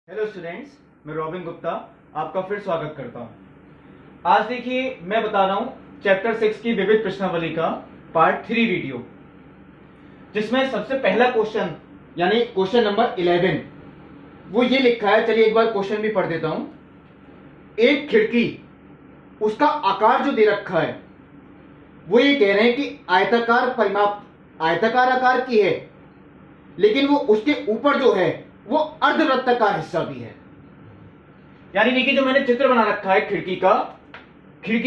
Hello students, मैं robin Gupta आपका फिर स्वागत करता हूं। आज देखिए मैं बता रहा हूं चैप्टर 6 की विविध प्रश्नावली का पार्ट 3 वीडियो, जिसमें सबसे पहला क्वेश्चन यानी क्वेश्चन नंबर 11 वो ये लिखा है। चलिए एक बार क्वेश्चन भी पढ़ देता हूं। एक खिड़की, उसका आकार जो दे रखा है वो ये कह रहे हैं कि आयताकार परिमाप, आयताकार आकार की है, लेकिन वो उसके ऊपर जो है वो अर्धवृत्ताकार हिस्सा भी है। यानी देखिए जो मैंने चित्र बना रखा है खिड़की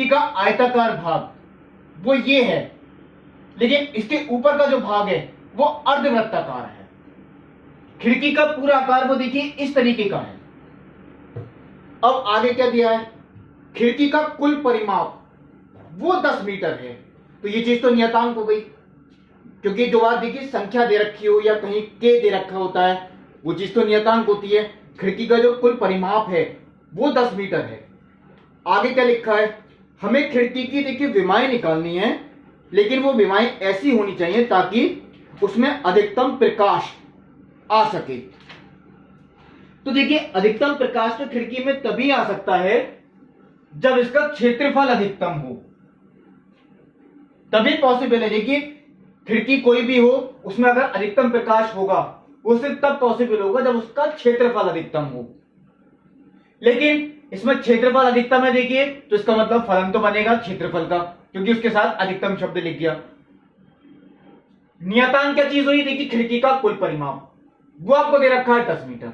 का आयताकार भाग वो ये है, लेकिन इसके ऊपर का जो भाग है वो अर्धवृत्ताकार है। खिड़की का पूरा आकार वो देखिए इस तरीके का है। अब आगे क्या दिया है, खिड़की का कुल परिमाप वो 10 मीटर है। तो ये चीज तो नियतांक हो गई, क्योंकि जो बात देखिए संख्या दे रखी हो या कहीं के दे रखा होता है वो चीज तो नियतांक होती है। खिड़की का जो कुल परिमाप है वो 10 मीटर है। आगे क्या लिखा है, हमें खिड़की की देखिए विमाएं निकालनी है, लेकिन वो विमाएं ऐसी होनी चाहिए ताकि उसमें अधिकतम प्रकाश आ सके। तो देखिए अधिकतम प्रकाश तो खिड़की में तभी आ सकता है जब इसका क्षेत्रफल अधिकतम हो, तभी पॉसिबल है। देखिए खिड़की कोई भी हो, उसमें अगर अधिकतम प्रकाश होगा वो सिर्फ तब पॉसिबल होगा जब उसका क्षेत्रफल अधिकतम हो। लेकिन इसमें क्षेत्रफल अधिकतम है देखिए, तो इसका मतलब फलन तो बनेगा क्षेत्रफल का, क्योंकि उसके साथ अधिकतम शब्द लिख दिया। नियतांक क्या चीज हुई, देखिए खिड़की का कुल परिमाप वो आपको दे रखा है 10 मीटर।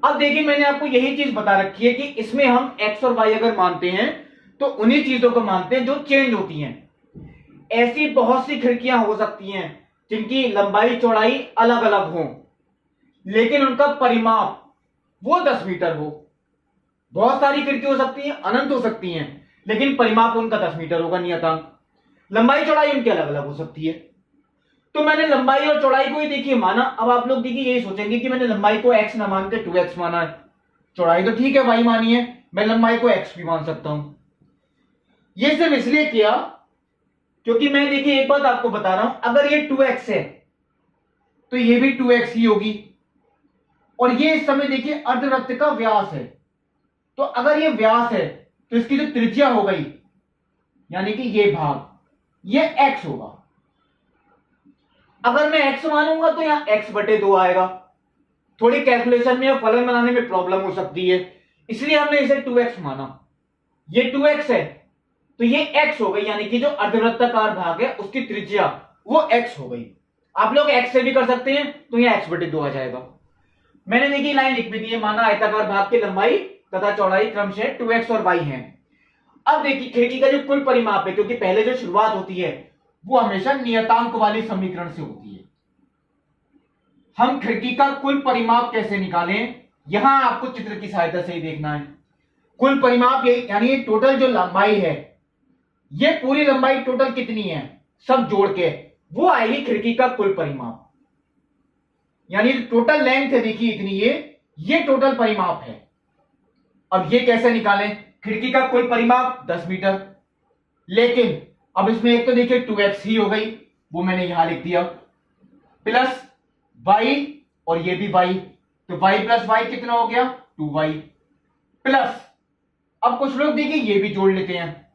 अब देखिए मैंने आपको यही चीज बता रखी है कि इसमें हम एक्स और वाई अगर मानते हैं तो उन्हीं चीजों को मानते हैं जो चेंज होती हैं। ऐसी बहुत सी खिड़कियां हो सकती हैं जिनकी लंबाई चौड़ाई अलग अलग हो, लेकिन उनका परिमाप वो 10 मीटर हो। बहुत सारी खिड़की हो सकती हैं, अनंत हो सकती हैं, लेकिन परिमाप उनका 10 मीटर होगा नियतांक। लंबाई चौड़ाई उनकी अलग अलग हो सकती है। तो मैंने लंबाई और चौड़ाई को ही देखिए माना। अब आप लोग देखिए यही सोचेंगे कि मैंने लंबाई को x ना मान के 2x माना है, चौड़ाई तो ठीक है y मानी है, मैं लंबाई को x भी मान सकता हूं। यह सिर्फ इसलिए किया क्योंकि मैं देखिए एक बात आपको बता रहा हूं, अगर ये 2x है तो ये भी 2x ही होगी, और ये इस समय देखिए अर्धवृत्त का व्यास है। तो अगर ये व्यास है तो इसकी जो त्रिज्या हो गई यानी कि ये भाग ये x होगा। अगर मैं x मानूंगा तो यहां x/2 आएगा। थोड़ी कैलकुलेशन में या फलन बनाने में प्रॉब्लम हो सकती है, इसलिए हमने इसे 2x माना। ये 2x है तो ये x हो गई, यानी कि जो अर्धवृत्ताकार भाग है उसकी त्रिज्या वो x हो गई। आप लोग x से भी कर सकते हैं, तो ये x/2 आ जाएगा। मैंने देखिए लाइन लिख भी दी है, माना आयताकार भाग की लंबाई तथा चौड़ाई क्रमशः 2x और y है। अब देखिए खिड़की का जो कुल परिमाप है, क्योंकि पहले जो शुरुआत होती है वो हमेशा नियतांक वाली समीकरण से होती है। हम खिड़की का कुल परिमाप कैसे निकालें, यहां आपको चित्र की सहायता से ही देखना है। कुल परिमाप यानी टोटल जो लंबाई है, ये पूरी लंबाई टोटल कितनी है सब जोड़ के वो आएगी खिड़की का कुल परिमाप। यानी टोटल लेंथ है देखिए इतनी, ये टोटल परिमाप है। अब ये कैसे निकालें, खिड़की का कुल परिमाप 10 मीटर, लेकिन अब इसमें एक तो देखिए 2x ही हो गई, वो मैंने यहां लिख दिया, प्लस y और ये भी y, तो y प्लस y कितना हो गया 2y, प्लस अब कुछ लोग देखिए ये भी जोड़ लेते हैं।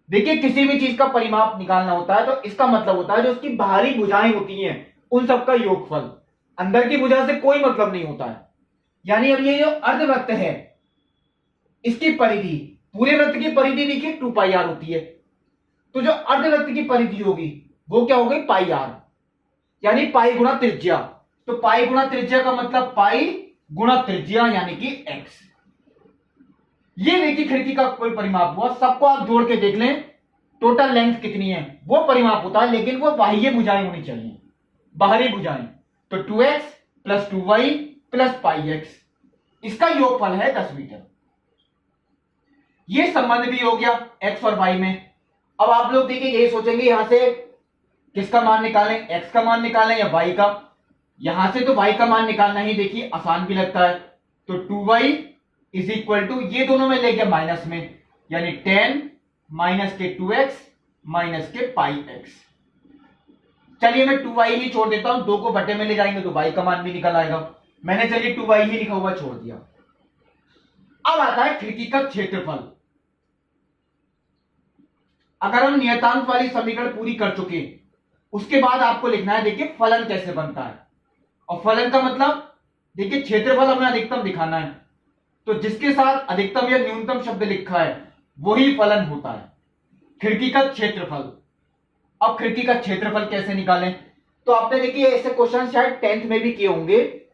देखिए किसी भी चीज का परिमाप निकालना होता है तो इसका मतलब होता है जो उसकी बाहरी भुजाएं होती हैं उन सबका योगफल, अंदर की भुजा से कोई मतलब नहीं होता है। यानी अब ये जो अर्धवृत्त है इसकी परिधि, पूरे वृत्त की परिधि देखिए 2πr होती है, तो जो अर्धवृत्त की परिधि होगी वो क्या हो गई πr, यानी पाई गुणा त्रिज्या। तो पाई गुणा त्रिज्या का मतलब पाई गुणा त्रिज्या यानी कि x। ये देखिए खिड़की का कुल परिमाप हुआ। सबको आप जोड़ के देख लें टोटल लेंथ कितनी है वो परिमाप होता है, लेकिन वो बाह्य भुजाएं होनी चाहिए, बाहरी भुजाएं। तो 2x plus 2y plus πx, इसका योगफल है 10 मीटर। ये संबंध भी हो गया x और y में। अब आप लोग देखिए यही सोचेंगे यहां से किसका मान निकालें, x का मान निकालें या y का। यहां से तो y का मान निकालना ही देखिए आसान भी लगता है। तो 2y इज इक्वल टू, ये दोनों में ले गया माइनस में, यानी 10 माइनस के 2x माइनस के πx। चलिए मैं 2y ही छोड़ देता हूं, 2 को बटे में ले जाएंगे तो y का मान भी निकल आएगा। मैंने चलिए 2y ही लिखा हुआ छोड़ दिया। अब आता है खिड़की का क्षेत्रफल। अगर हम नियतांक वाली समीकरण पूरी कर चुके, उसके बाद आपको लिखना है देखिए फलन कैसे बनता है। और फलन का मतलब देखिए क्षेत्रफल हमें अधिकतम दिखाना है, तो जिसके साथ अधिकतम या न्यूनतम शब्द लिखा है वही फलन होता है। खिड़की का क्षेत्रफल। अब खिड़की का क्षेत्रफल कैसे निकालें, तो आपने देखिए ऐसे क्वेश्चन शायद 10th में भी किए होंगे।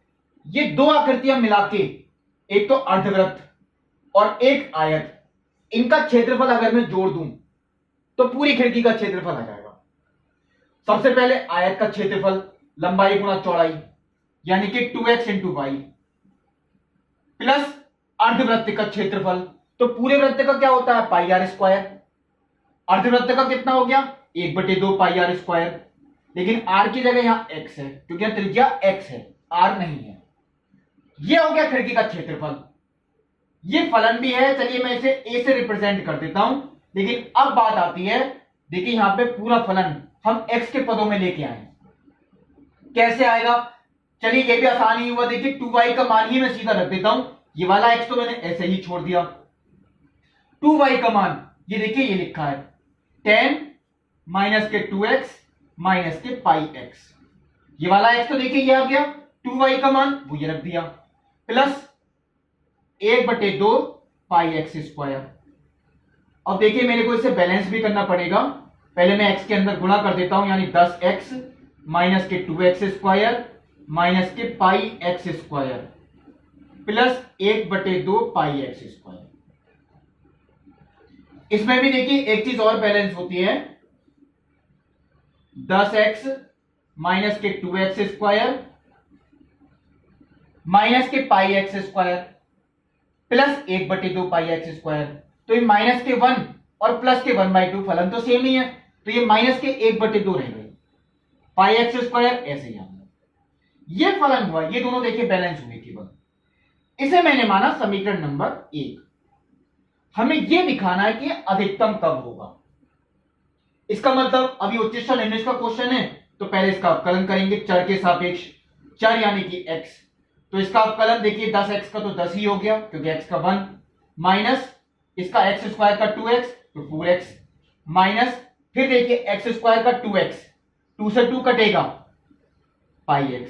ये दो आकृतियां मिला के, एक तो अर्धवृत्त और एक आयत, इनका क्षेत्रफल अगर मैं जोड़ दूं तो पूरी खिड़की का क्षेत्रफल आ जाएगा। सबसे पहले आयत का क्षेत्रफल, लंबाई गुणा चौड़ाई, यानी कि 2x इंटू वाई, प्लस अर्धवृत्त का क्षेत्रफल, तो पूरे वृत्त का क्या होता है पाई आर स्क्वायर। अर्धवृत्त का कितना हो गया 1/2 पाई आर स्क्वायर, लेकिन आर की जगह यहां x है क्योंकि यहां त्रिज्या x है, आर नहीं है। यह हो गया खिड़की का क्षेत्रफल। यह फलन भी है, चलिए मैं इसे a से रिप्रेजेंट कर देता हूं। लेकिन अब बात आती है, देखिए यहां पे पूरा फलन हम x के पदों में लेके आए, कैसे आएगा। चलिए ये भी आसान ही हुआ, देखिए 2y का मान ही मैं सीधा रख देता हूं, ये वाला x तो मैंने ऐसे ही छोड़ दिया। 2y का मान ये देखिए ये लिखा है 10 माइनस के 2x माइनस के पाई x, ये वाला x तो देखिए ये आ गया, 2y का मान वो ये रख दिया, प्लस 1/2 पाई एक्स स्क्वायर। अब देखिए मेरे को इसे बैलेंस भी करना पड़ेगा, पहले मैं x के अंदर गुणा कर देता हूं, यानी 10x माइनस के 2x स्क्वायर माइनस के पाई एक्स स्क्वायर प्लस 1/2 पाई एक्स स्क्वायर। इसमें भी देखिए एक चीज और बैलेंस होती है, 10x माइनस के 2x स्क्वायर माइनस के पाई एक्स स्क्वायर प्लस 1/2 पाई एक्स स्क्वायर। तो ये माइनस के 1 और प्लस के 1/2 फलन तो सेम ही है, तो ये माइनस के 1/2 रह गए, पाई एक्स स्क्वायर ऐसे ही आ गया। ये फलन हुआ, ये दोनों देखिए बैलेंस हुए केवल। इसे मैंने माना समीकरण नंबर 1। हमें यह दिखाना है कि अधिकतम कब होगा। इसका मतलब अभी उच्चतम निम्नतम का क्वेश्चन है, तो पहले इसका अवकलन करेंगे चर के सापेक्ष, चर यानी कि x, तो इसका अवकलन देखिए 10x का तो 10 ही हो गया क्योंकि x का 1, माइनस इसका x स्क्वायर का 2x तो 4x, माइनस फिर देखिए x स्क्वायर का 2x, 2 से 2 कटेगा पाई x।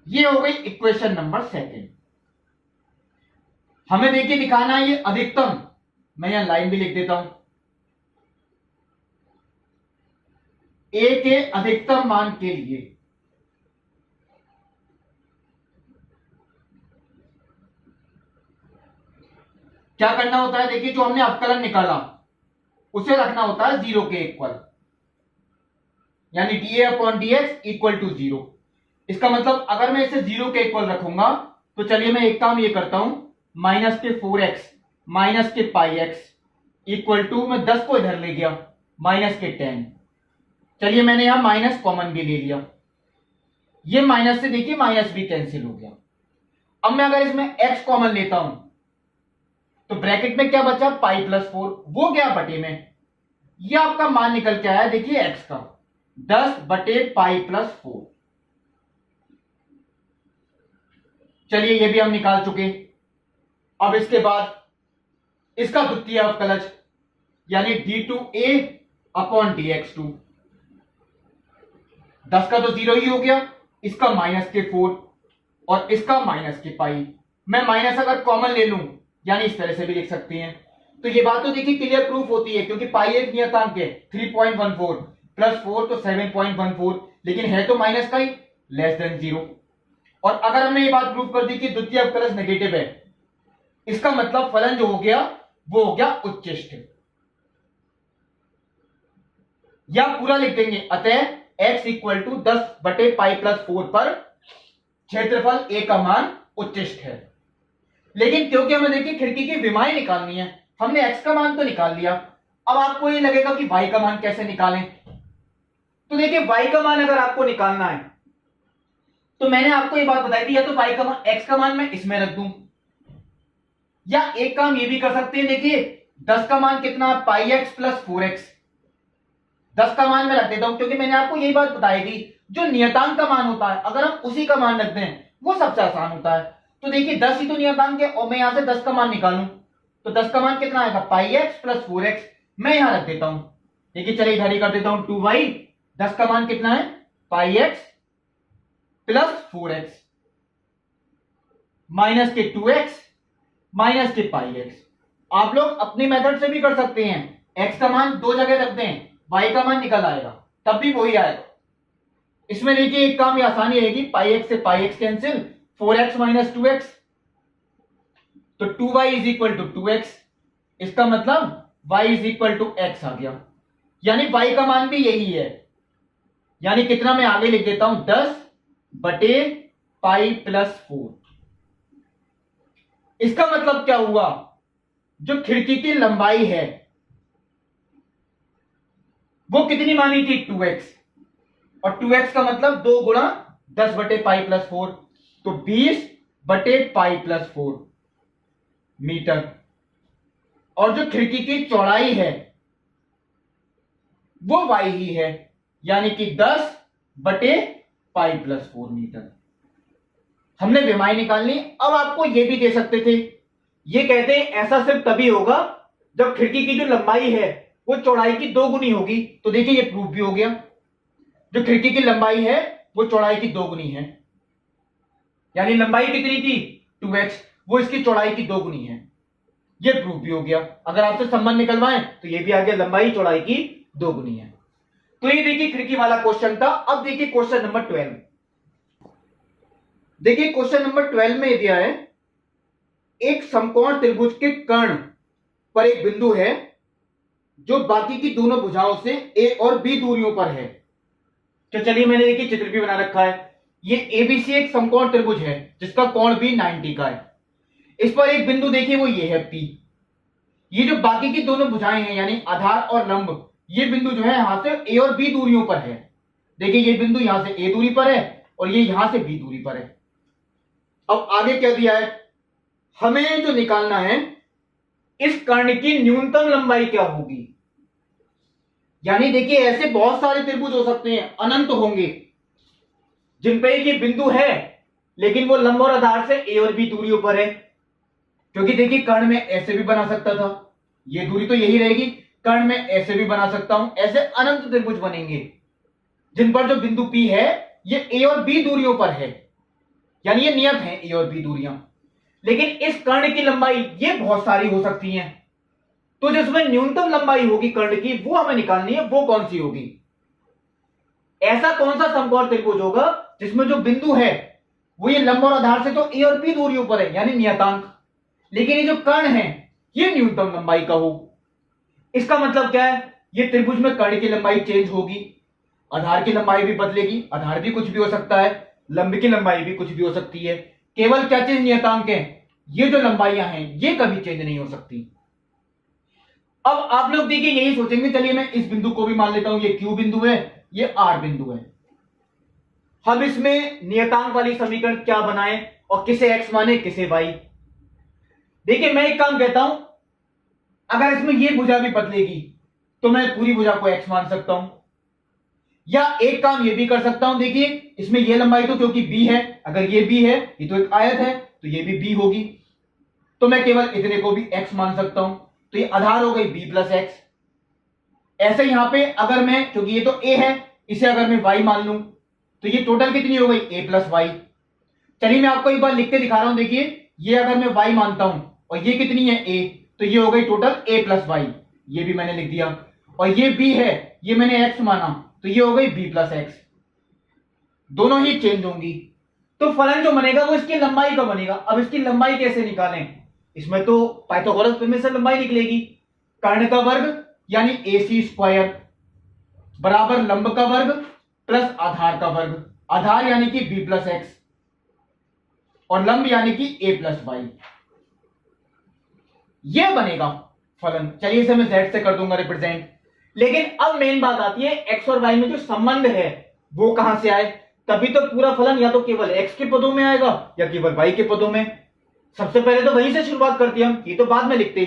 ये हो गई इक्वेशन नंबर 2। हमें देखिए दिखाना है ये अधिकतम, मैं यहां लाइन भी लिख देता हूं, a के अधिकतम मान के लिए क्या करना होता है, देखिए जो हमने अवकलन निकाला उसे रखना होता है 0 के इक्वल, यानी dA/dx इक्वल टू 0। इसका मतलब अगर मैं इसे 0 के इक्वल रखूंगा तो चलिए मैं एक काम ये करता हूं, माइनस के 4x माइनस के पाई एक्स इक्वल टू, मैं 10 को इधर ले गया, माइनस के 10। चलिए मैंने यहां माइनस कॉमन भी ले लिया, ये माइनस से देखिए माइनस भी कैंसिल हो गया। अब मैं अगर इसमें x कॉमन लेता हूं तो ब्रैकेट में क्या बचा पाई प्लस 4, वो गया बटे में, ये आपका मान निकल के आया देखिए x का 10/पाई प्लस 4। चलिए ये भी हम निकाल चुके। अब इसके बाद इसका द्वितीय अवकलज यानी d2a/dx2, 10 का तो 0 ही हो गया, इसका माइनस के 4 और इसका माइनस के पाई। मैं माइनस अगर कॉमन ले लूं यानी इस तरह से भी लिख सकते हैं, तो ये बात तो देखिए क्लियर प्रूफ होती है क्योंकि पाई एक नियतांक है 3.14 प्लस 4 तो 7.14, लेकिन है तो माइनस का ही, लेस देन 0। और अगर हमने ये बात प्रूफ कर दी कि द्वितीय अवकलज नेगेटिव है, इसका मतलब फलन जो हो गया वो हो गया उच्चिष्ट, या पूरा लिख देंगे, अतः x इक्वल टू 10/पाई प्लस 4 पर क्षेत्रफल a का मान उच्चिष्ट है। लेकिन क्योंकि हमें देखिए खिड़की की विमाएं निकालनी है, हमने x का मान तो निकाल लिया, अब आपको ये लगेगा कि y का मान कैसे निकालें। तो देखिए y का मान अगर आपको निकालना है तो मैंने आपको ये बात बताई थी, या तो y का मान, x का मान मैं इसमें रख दूं, या एक काम ये भी कर सकते हैं, देखिए 10 का मान कितना पाई एक्स प्लस 4x, 10 का मान मैं रख देता हूं क्योंकि मैंने आपको यही बात बताई थी, जो नियतांक का मान होता है अगर हम उसी का मान रखते हैं वो सबसे आसान होता है। तो देखिए 10 ही तो नियतांक है और मैं यहां से 10 का मान निकालूं तो 10 का मान कितना आएगा पाई एक्स प्लस 4x। मैं यहां रख देता हूं, देखिए चलिए इधर ही कर देता हूं 2y। 10 का मान कितना है पाई एक्स प्लस 4x माइनस के 2x माइनस के पाई एक्स। आप लोग अपनी मेथड से भी कर सकते हैं, x का मान दो जगह रख दें, y का मान निकल आएगा तब भी वही आएगा। इसमें देखिए एक काम आसानी रहेगी, पाई एक्स से पाई x cancel, 4x minus 2x तो 2y is equal to 2x। इसका मतलब y is equal to x आ गया, यानी y का मान भी यही है। यानी कितना मैं आगे लिख देता हूं 10 बटे पाई प्लस 4। इसका मतलब क्या हुआ, जो खिड़की की लंबाई है वो कितनी मानी थी 2x और 2x का मतलब 2 गुणा 10 बटे पाई प्लस 4 तो 20 बटे पाई प्लस 4 मीटर। और जो खिड़की की चौड़ाई है वो y ही है, यानी कि 10 बटे पाई प्लस 4 मीटर। हमने विमाई निकालनी। अब आपको यह भी दे सकते थे, ये कहते हैं ऐसा सिर्फ तभी होगा जब खिड़की की जो लंबाई है वो चौड़ाई की 2 गुनी होगी। तो देखिए ये प्रूफ भी हो गया, जो खिड़की की लंबाई है वो चौड़ाई की 2 गुनी है, यानी लंबाई कितनी थी 2x, वो इसकी चौड़ाई की 2 गुनी है। ये प्रूफ भी हो गया। अगर आपसे संबंध निकलवाएं तो ये भी आ गया, लंबाई चौड़ाई की 2 गुनी है। तो ये देखिए खिड़की वाला क्वेश्चन था। अब देखिए क्वेश्चन नंबर 12। देखिए क्वेश्चन नंबर 12 में दिया है एक समकोण त्रिभुज के कर्ण पर एक बिंदु है जो बाकी की दोनों भुजाओं से ए और बी दूरियों पर है। तो चलिए मैंने देखिए चित्र भी बना रखा है। ये एबीसी एक समकोण त्रिभुज है जिसका कोण भी 90 का है। इस पर एक बिंदु देखिए वो ये है पी। ये जो बाकी की दोनों भुजाएं हैं यानी आधार और लंब, ये बिंदु जो है यहां से ए और बी दूरियों पर है। देखिए ये बिंदु यहां से ए दूरी पर है और ये यहां से बी दूरी पर है। अब आगे क्या दिया है, हमें जो निकालना है इस कर्ण की न्यूनतम लंबाई क्या होगी। यानी देखिए ऐसे बहुत सारे त्रिभुज हो सकते हैं, अनंत होंगे, जिन पे ये बिंदु है लेकिन वो लंब और आधार से ए और बी दूरियों पर है। क्योंकि देखिए कर्ण में ऐसे भी बना सकता था, ये दूरी तो यही रहेगी, कर्ण में ऐसे भी बना सकता हूं। ऐसे अनंत त्रिभुज बनेंगे जिन पर जो बिंदु P है ये ए और बी दूरियों पर है, यानी ये नियत है ए और बी दूरियां। लेकिन इस कर्ण की लंबाई ये बहुत सारी हो सकती हैं, तो जिसमें न्यूनतम लंबाई होगी कर्ण की वो हमें निकालनी है, वो कौन सी होगी। ऐसा कौन सा समकोण त्रिभुज होगा जिसमें जो बिंदु है वो ये लंब और आधार से तो ए और बी दूरियों पर है यानी नियतांक, लेकिन ये जो कर्ण है ये न्यूनतम लंबाई का हो। इसका मतलब क्या है, ये त्रिभुज में कर्ण की लंबाई चेंज होगी, आधार की लंबाई भी बदलेगी, आधार भी कुछ भी हो सकता है, लंब की लंबाई भी कुछ भी हो सकती है। केवल क्या चीज नियतांक है, ये जो लंबाइयां हैं ये कभी चेंज नहीं हो सकती। अब आप लोग देखिए यही सोचेंगे, चलिए मैं इस बिंदु को भी मान लेता हूं, ये क्यू बिंदु है, ये आर बिंदु है। हम इसमें नियतांक वाली समीकरण क्या बनाएं और किसे एक्स माने किसे वाई। देखिए मैं एक काम कहता हूं, अगर इसमें ये भुजा भी बदलेगी तो मैं पूरी भुजा को एक्स मान सकता हूं, या एक काम ये भी कर सकता हूं, देखिए इसमें ये लंबाई तो क्योंकि बी है, अगर ये बी है, ये तो एक आयत है तो ये भी बी होगी, तो मैं केवल इतने को भी एक्स मान सकता हूं, तो ये आधार हो गई बी प्लस एक्स। ऐसे यहां पे अगर मैं, क्योंकि ये तो ए है, इसे अगर मैं वाई मान लूं तो ये टोटल कितनी हो गई ए प्लस वाई। चलिए मैं आपको एक बार लिख के दिखा रहा हूं, देखिए ये अगर मैं वाई मानता हूं और ये कितनी है ए, तो ये हो गई टोटल ए प्लस वाई, ये भी मैंने लिख दिया, और ये बी है, ये मैंने एक्स माना तो ये हो गई बी प्लस एक्स। दोनों ही चेंज होंगी, तो फलन जो बनेगा वो इसकी लंबाई का बनेगा। अब इसकी लंबाई कैसे निकालें, इसमें तो पाइथागोरस प्रमेय से लंबाई निकलेगी। कर्ण का वर्ग यानी AC स्क्वायर बराबर लंब का वर्ग प्लस आधार का वर्ग, आधार यानी कि बी प्लस एक्स और लंब यानी कि ए प्लस वाई, यह बनेगा फलन। चलिए इसे मैं z से कर दूंगा रिप्रेजेंट। लेकिन अब मेन बात आती है x और y में जो संबंध है वो कहां से आए, तभी तो पूरा फलन या तो केवल x के पदों में आएगा या केवल y के पदों में। सबसे पहले तो वहीं से शुरुआत करते हैं हम, ये तो बाद में लिखते।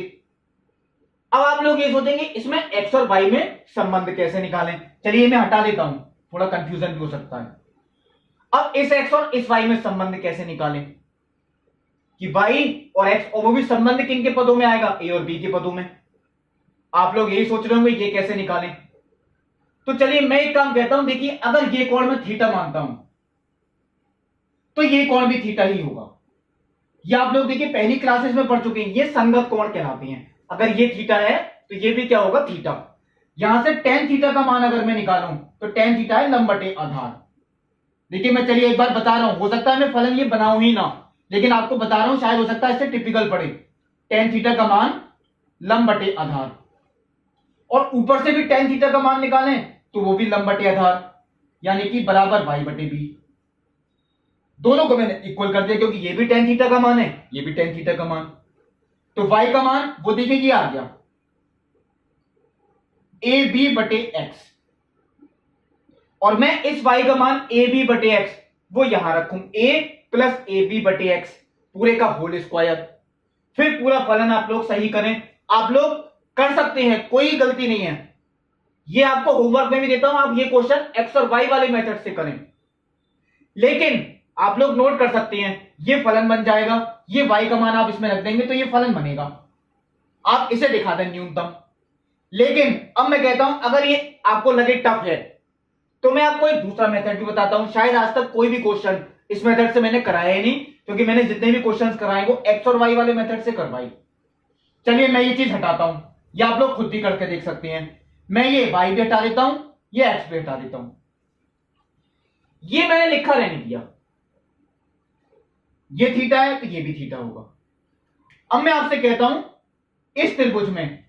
अब आप लोग ये सोचेंगे इसमें x और y में संबंध कैसे निकालें, चलिए मैं हटा देता हूं, थोड़ा कंफ्यूजन भी हो सकता है। अब इस x और इस y में संबंध कैसे निकालें कि y और x, और वो भी संबंध किन के पदों में आएगा, a और b के पदों में। आप लोग यही सोच रहे होंगे ये कैसे निकालें। तो चलिए मैं एक काम कहता हूं, देखिए अगर ये कोण मैं थीटा मानता हूं तो ये कोण भी थीटा ही होगा। ये आप लोग देखिए पहली क्लासेस में पढ़ चुके हैं, ये संगत कोण कहलाते हैं। अगर ये थीटा है तो ये भी क्या होगा, थीटा। यहां से tan थीटा का मान अगर मैं निकालूं तो tan थीटा है लंब बटे आधार। देखिए मैं चलिए एक बार बता रहा हूं, हो सकता है मैं फलन ये बनाऊं ही ना, लेकिन आपको बता रहा हूं, शायद हो सकता है इससे टिपिकल पड़े। tan थीटा का मान लंब बटे आधार, और ऊपर से भी tan थीटा का मान निकालें तो वो भी लंब बटे आधार, यानी कि बराबर y बटे बी। दोनों को मैंने इक्वल कर दिया क्योंकि ये भी tan थीटा का मान है, ये भी tan थीटा का मान। तो y का मान वो देखिए ये आ गया ए बी बटे एक्स, और मैं इस y का मान ए बी बटे एक्स वो यहां रखूं, a प्लस ए बी बटे एक्स पूरे का होल स्क्वायर। फिर पूरा फलन आप लोग सही करें, आप लोग कर सकते हैं, कोई गलती नहीं है। ये आपको होमवर्क में भी देता हूं, आप ये क्वेश्चन एक्स और वाई वाले मेथड से करें, लेकिन आप लोग नोट कर सकते हैं ये फलन बन जाएगा, ये y का मान आप इसमें रख देंगे तो ये फलन बनेगा। आप इसे दिखा दें न्यूनतम। लेकिन अब मैं कहता हूं अगर ये आपको लगे टफ है तो मैं आपको एक दूसरा मेथड भी बताता हूं। शायद आज तक कोई भी क्वेश्चन इस मेथड से मैंने कराया ही नहीं, क्योंकि मैंने जितने भी क्वेश्चंस कराए वो एक्स और वाई वाले मेथड से करवाई। चलिए मैं ये चीज हटाता हूं, ये आप लोग खुद भी करके देख सकते हैं। मैं ये y भी हटा देता हूं, ये x भी हटा देता हूं, ये मैंने लिखा रहने दिया। ये थीटा है तो ये भी थीटा होगा। अब मैं आपसे कहता हूं इस त्रिभुज में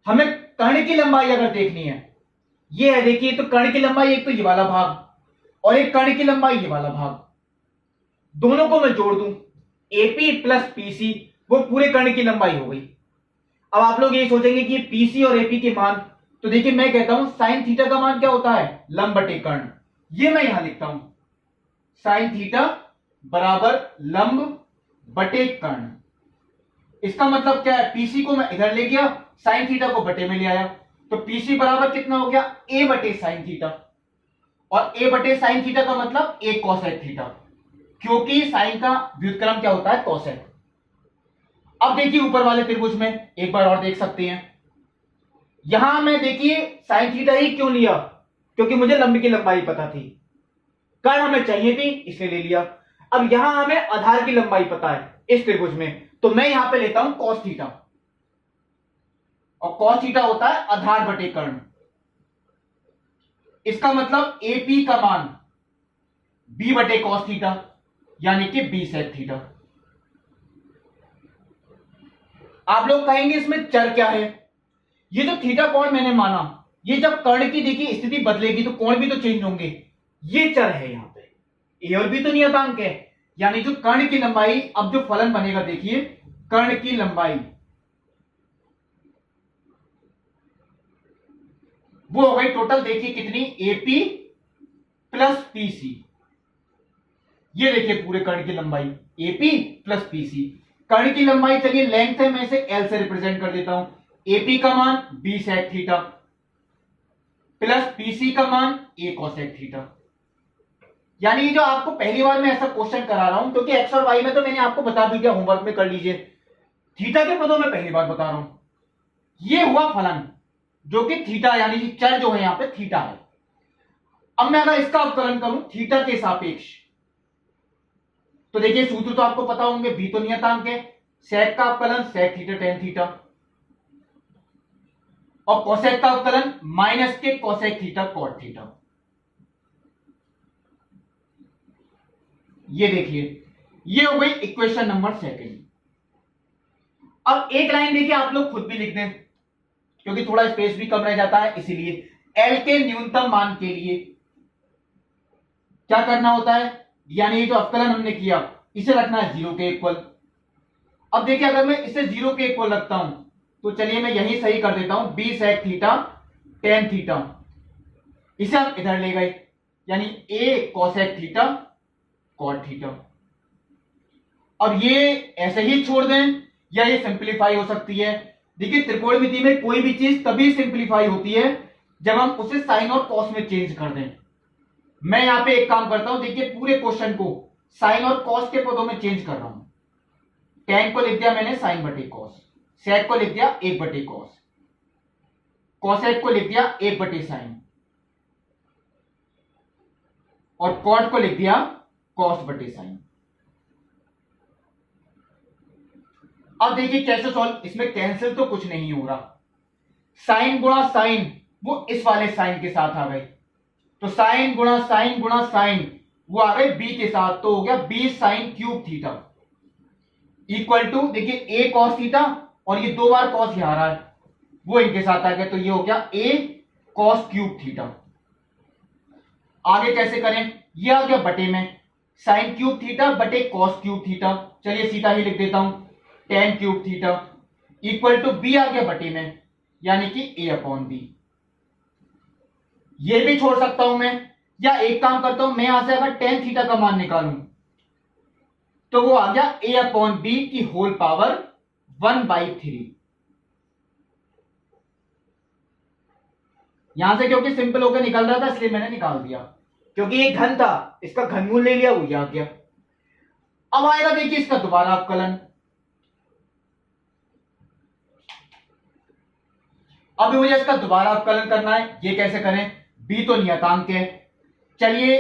हमें कर्ण की लंबाई अगर देखनी है, ये है देखिए, तो कर्ण की लंबाई एक तो ये वाला भाग और एक कर्ण की लंबाई ये वाला भाग, दोनों को मैं जोड़ दूं एपी प्लस पीसी, वो पूरे कर्ण की लंबाई हो गई। अब आप लोग ये सोचेंगे कि पीसी और एपी के मान, तो देखिए मैं कहता हूं साइन थीटा का मान क्या होता है, लंब बटे कर्ण। ये मैं यहां लिखता हूं साइन थीटा बराबर लंब बटे कर्ण। इसका मतलब क्या है, पीसी को मैं इधर ले गया, साइन थीटा को बटे में ले आया, तो पीसी बराबर कितना हो गया, ए बटे साइन थीटा। और ए बटे साइन थीटा का मतलब ए कोसेक थीटा, क्योंकि साइन का व्युत्क्रम क्या होता है, कोसेक। अब देखिए ऊपर वाले त्रिभुज में एक बार और देख सकते हैं, यहां मैं देखिए साइन थीटा ही क्यों लिया, क्योंकि मुझे लंब की लंबाई पता थी, कर्ण हमें चाहिए थी इसलिए ले लिया। अब यहां हमें आधार की लंबाई पता है इस त्रिभुज में, तो मैं यहां पे लेता हूं कॉस थीटा, और कॉस थीटा होता है आधार बटे कर्ण। इसका मतलब एपी का मान बी बटे कॉस थीटा, यानी कि बी सेक थीटा। आप लोग कहेंगे इसमें चर क्या है, ये जो थीटा कोण मैंने माना, ये जब कर्ण की देखिए स्थिति बदलेगी तो कोण भी तो चेंज होंगे, ये चर है यहां पे, ए और बी तो नियतांक है, यानी जो कर्ण की लंबाई, अब जो फलन बनेगा देखिए कर्ण की लंबाई वो हो गई टोटल, देखिए कितनी, एपी प्लस पीसी। ये देखिए पूरे कर्ण की लंबाई एपी प्लस पीसी। कर्ण की लंबाई चलिए लेंथ है, मैं इसे एल से रिप्रेजेंट कर देता हूं, एपी का मान B sec theta plus PC का मान ए कोसेक थीटा। यानी जो आपको पहली बार मैं ऐसा क्वेश्चन करा रहा हूं, क्योंकि एक्स और वाई में तो मैंने आपको बता दिया, होमवर्क में कर लीजिए, थीटा के पदों में पहली बार बता रहा हूं। ये हुआ फलन जो कि थीटा, यानी कि चर जो है यहां पे थीटा है। अब मैं अगर इसका अवकलन करूं थीटा के सापेक्ष, तो देखिए सूत्र तो आपको पता होंगे, बी तो नियतांक है, सेक का अवकलन सेक थीटा टेन थीटा, और कोसेक का अवकलन माइनस के कोसेक थीटा कॉट थीटा। ये देखिए ये हो गई इक्वेशन नंबर सेकंड। अब एक लाइन देखिए आप लोग खुद भी लिख दें, क्योंकि थोड़ा स्पेस भी कम रह जाता है, इसीलिए एल के न्यूनतम मान के लिए क्या करना होता है, यानी ये जो अवकलन हमने किया इसे रखना है जीरो के इक्वल। अब देखिए अगर मैं इसे जीरो के इक्वल रखता हूं तो चलिए मैं यही सही कर देता हूं, B sec theta tan theta, इसे हम इधर ले गए, यानी A cosec theta cot theta. अब ये ऐसे ही छोड़ दें या ये सिंप्लीफाई हो सकती है। देखिए त्रिकोणमिति में कोई भी चीज तभी सिंप्लीफाई होती है जब हम उसे साइन और कॉस में चेंज कर दें। मैं यहां पे एक काम करता हूं, देखिए पूरे क्वेश्चन को साइन और कॉस के पदों में चेंज कर रहा हूं। टेन को लिख दिया मैंने साइन बटे कॉस, सेक को लिख दिया 1/cos, कॉसेक को लिख दिया 1/sin और कॉट को लिख दिया cos/sin। अब देखिए कैसे सॉल्व, इसमें कैंसिल तो कुछ नहीं हो रहा, साइन गुणा साइन वो इस वाले साइन के साथ आ गए, तो साइन गुणा साइन वो आ गए b के साथ, तो हो गया b sin cube theta equal to, देखिए a cos थीटा और ये 2 बार cos ही आ रहा है वो इनके साथ आ गया, तो ये हो गया a cos क्यूब थीटा। आगे कैसे करें, ये आ गया बटे में साइन क्यूब थीटा बटे कॉस क्यूब थीटा, चलिए सीधा ही लिख देता हूं tan cube theta equal to B आ गया बटे में, यानी कि a/b। ये भी छोड़ सकता हूं मैं, या एक काम करता हूं मैं यहां से अगर टेन थीटा का मान निकालूं तो वो आ गया a/b की होल पावर 1/3। यहां से क्योंकि सिंपल होकर निकल रहा था इसलिए मैंने निकाल दिया, क्योंकि ये घन था इसका घनमूल ले लिया, वो आ गया। अब आएगा देखिए इसका दोबारा अवकलन, अब मुझे इसका दोबारा अवकलन करना है, ये कैसे करें, b तो नियतांक है, चलिए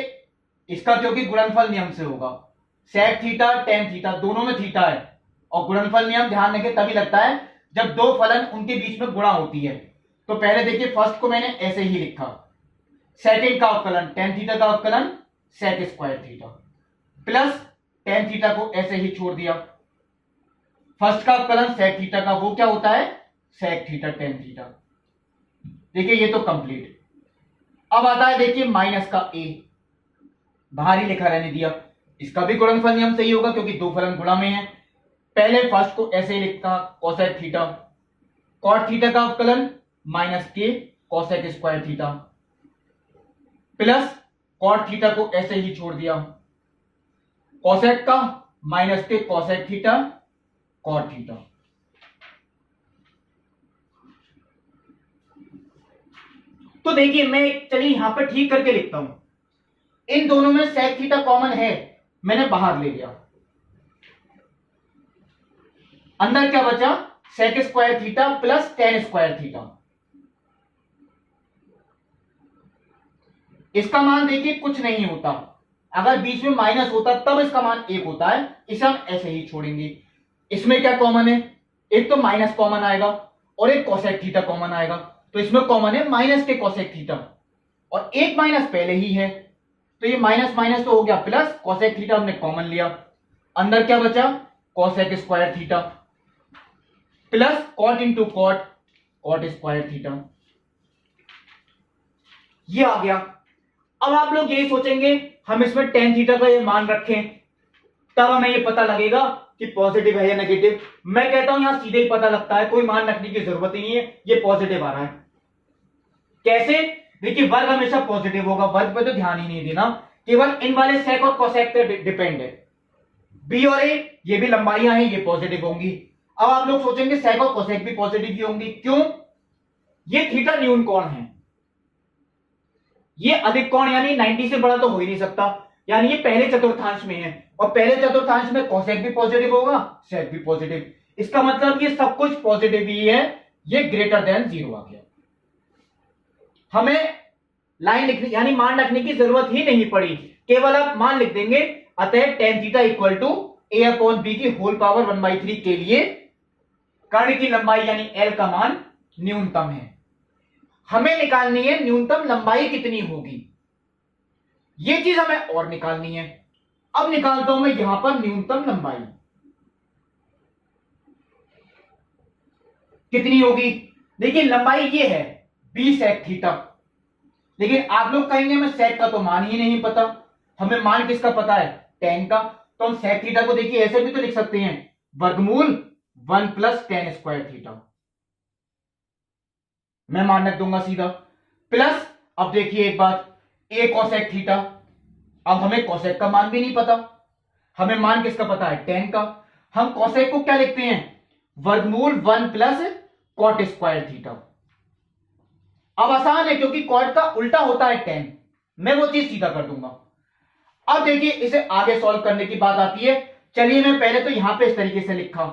इसका क्योंकि गुणनफल नियम से होगा, सेक थीटा टेन थीटा दोनों में थीटा है और गुणनफल नियम ध्यान रखें तभी लगता है जब दो फलन उनके बीच में गुणा होती है। तो पहले देखिए फर्स्ट को मैंने ऐसे ही लिखा, सेकंड का अवकलन टेन थीटा का अवकलन sec square theta plus tan theta को ऐसे ही छोड़ दिया, फर्स्ट का अवकलन सेक थीटा का वो क्या होता है सेक थीटा टेन थीटा। देखिए ये तो कंप्लीट। अब आता है देखिए माइनस का a, बाहर ही लिखा रहने दिया, इसका भी गुणनफल नियम सही होगा क्योंकि दो फलन गुणा में है। पहले फर्स्ट को ऐसे ही लिखता कोसेक थीटा, कॉट थीटा का अवकलन माइनस के cosec square theta plus cot theta को ऐसे ही छोड़ दिया, कोसेक का माइनस के कोसेक थीटा कॉट थीटा। तो देखिए मैं चलिए यहां पर ठीक करके लिखता हूं, इन दोनों में सेक थीटा कॉमन है, मैंने बाहर ले लिया, अंदर क्या बचा sec square theta plus tan square theta. इसका मान देखिए कुछ नहीं होता, अगर बीच में माइनस होता तब इसका मान 1 होता है, इसे हम ऐसे ही छोड़ेंगे। इसमें क्या कॉमन है, एक तो माइनस कॉमन आएगा और एक कोसेक थीटा कॉमन आएगा, तो इसमें कॉमन है माइनस के कोसेक थीटा और एक माइनस पहले ही है, तो ये माइनस माइनस तो हो गया प्लस, कोसेक थीटा हमने कॉमन लिया, अंदर क्या बचा cosec square theta plus cot into cot cot square theta, ये आ गया। अब आप लोग यही सोचेंगे हम इसमें टेन थीटा का ये मान रखें तब हमें ये पता लगेगा कि पॉजिटिव है या नेगेटिव। मैं कहता हूं यहां सीधे ही पता लगता है, कोई मान रखने की जरूरत ही नहीं है, ये पॉजिटिव आ रहा है। कैसे, देखिए वर्ग हमेशा पॉजिटिव होगा, वर्ग पे तो ध्यान ही नहीं देना, केवल इन वाले सेक और कोसेक पे डिपेंड है। बी और ए ये भी लंबाइयां हैं, ये पॉजिटिव होंगी। अब आप लोग सोचेंगे सेक और कोसेक भी पॉजिटिव ही होंगी, क्यों, ये थीटा न्यून कोण है, ये अधिक कोण यानी 90 से बड़ा तो हो ही नहीं सकता, यानी ये पहले चतुर्थांश में है और पहले चतुर्थांश में कोसेक भी पॉजिटिव होगा सेक भी पॉजिटिव, इसका मतलब ये सब कुछ पॉजिटिव ही है, ये ग्रेटर देन 0 आ गया। हमें लाइन लिखने यानी मान रखने की जरूरत ही नहीं पड़ी, केवल आप मान लिख देंगे, अतः tan theta equal to a/b की होल पावर 1/3 के लिए कर्ण की लंबाई यानी l का मान न्यूनतम है। हमें निकालनी है न्यूनतम लंबाई कितनी होगी, ये चीज हमें और निकालनी है। अब निकालता हूं मैं यहां पर न्यूनतम लंबाई कितनी होगी, देखिए लंबाई ये है b सेक थीटा, लेकिन आप लोग कहेंगे मैं सेक का तो मान ही नहीं पता, हमें मान किसका पता है टेन का, तो हम सेक थीटा को देखिए ऐसे भी तो लिख सकते हैं वर्गमूल 1 प्लस टेन स्क्वायर थीटा, मैं मान रख दूंगा सीधा प्लस। अब देखिए एक बात a कोसेक थीटा, अब हमें कोसेक का मान भी नहीं पता, हमें मान किसका पता है टेन का, हम कोसेक को क्या लिखते हैं वर्गमूल 1 प्लस कॉट स्क्वायर थीटा। अब आसान है क्योंकि कॉर्ड का उल्टा होता है टेन, मैं वो चीज सीधा कर दूंगा। अब देखिए इसे आगे सॉल्व करने की बात आती है। चलिए मैं पहले तो यहां पे इस तरीके से लिखा,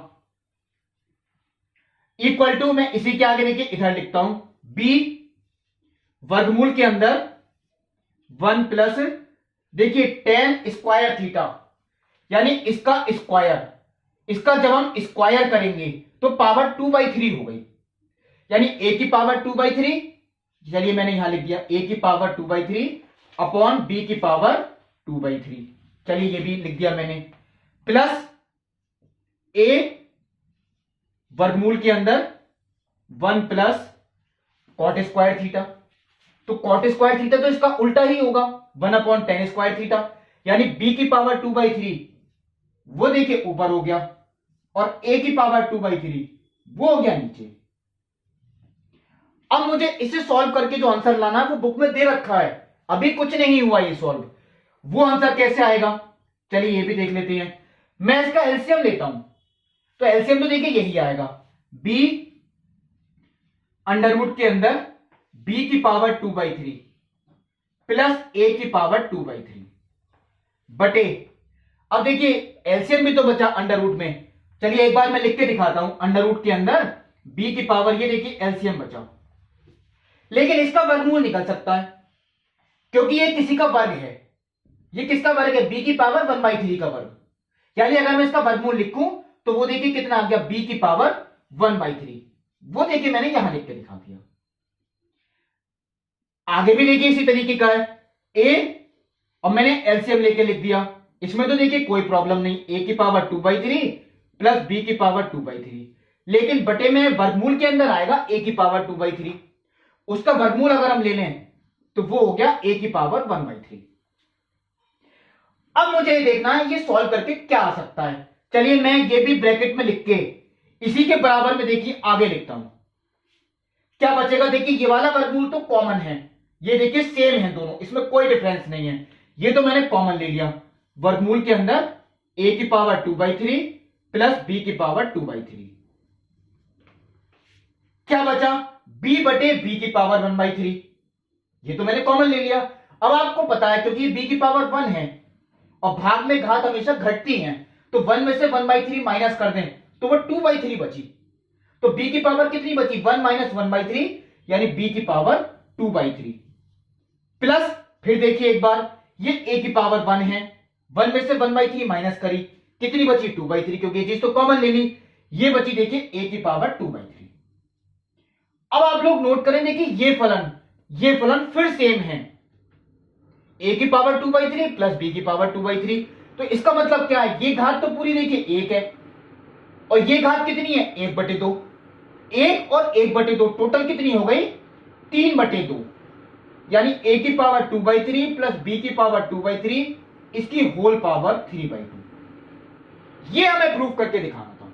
इक्वल टू, मैं इसी के आगे देखिए इधर लिखता हूं b वर्गमूल के अंदर 1 प्लस, देखिए टेन स्क्वायर थीटा, यानी इसका स्क्वायर, इसका जब हम स्क्वायर करेंगे तो पावर 2/3 हो गई, यानी a की पावर 2/3, चलिए मैंने यहां लिख दिया a की पावर 2/3 अपॉन b की पावर 2/3, चलिए ये भी लिख दिया मैंने, प्लस a वर्गमूल के अंदर 1 प्लस कॉट स्क्वायर थीटा, तो कॉट स्क्वायर थीटा तो इसका उल्टा ही होगा 1/10 स्क्वायर थीटा, यानी b की पावर 2/3 वो देखिए ऊपर हो गया और a की पावर 2/3 वो हो गया नीचे। अब मुझे इसे सॉल्व करके जो आंसर लाना है वो बुक में दे रखा है, अभी कुछ नहीं हुआ ये सॉल्व, वो आंसर कैसे आएगा चलिए ये भी देख लेते हैं। मैं इसका एलसीएम लेता हूं, तो एलसीएम तो देखिए यही आएगा, b अंडर रूट के अंदर b की पावर 2/3 प्लस a की पावर 2/3 बटे, अब देखिए एलसीएम भी तो बचा अंडर रूट में, चलिए एक बार मैं लिख के दिखाता हूं, अंडर रूट के अंदर b की पावर, ये देखिए एलसीएम बचा, लेकिन इसका वर्गमूल निकल सकता है क्योंकि ये किसी का वर्ग है, ये किसका वर्ग है, b की पावर 1/3 का वर्ग, यानी अगर मैं इसका वर्गमूल लिखूं तो वो देखिए कितना आ गया, b की पावर 1/3, वो देखिए मैंने यहां लिख के दिखा दिया। आगे भी देखिए इसी तरीके का है a, और मैंने एलसीएम लेके लिख दिया, इसमें तो देखिए कोई प्रॉब्लम नहीं, a की पावर 2/3 प्लस b की पावर 2/3, लेकिन बटे में वर्गमूल के अंदर आएगा a की पावर 2/3, उसका वर्गमूल अगर हम ले लें तो वो हो गया a की पावर 1/3। अब मुझे ये देखना है ये सॉल्व करके क्या आ सकता है, चलिए मैं ये भी ब्रैकेट में लिख के इसी के बराबर में देखिए आगे लिखता हूं, क्या बचेगा, देखिए ये वाला वर्गमूल तो कॉमन है, ये देखिए सेम है दोनों, इसमें कोई डिफरेंस नहीं है, ये तो मैंने कॉमन ले लिया, वर्गमूल के अंदर a की पावर 2/3 प्लस b की पावर 2/3, क्या बचा, b बटे b की पावर 1/3, ये तो मैंने कॉमन ले लिया। अब आपको पता है क्योंकि b की पावर 1 है और भाग में घात हमेशा घटती हैं, तो 1 में से 1/3 माइनस कर दें तो वो 2/3 बची, तो b की पावर कितनी बची, 1 माइनस 1/3, यानी b की पावर 2/3, प्लस फिर देखिए एक बार ये a की पावर 1 है, 1 में से 1/3 माइनस करी, कितनी बची 2/3, क्योंकि ये चीज तो कॉमन ले ली, ये बची देखिए a की पावर 2/3। अब आप लोग नोट करें देखिए ये फलन फिर सेम है, a की पावर 2/3 प्लस b की पावर 2/3, तो इसका मतलब क्या है, ये घात तो पूरी देखिए 1 है और ये घात कितनी है 1/2, 1 और 1/2 टोटल कितनी हो गई 3/2, यानी a की पावर 2/3 प्लस b की पावर 2/3 इसकी होल पावर 3/2, ये हमें प्रूफ करके दिखाना था।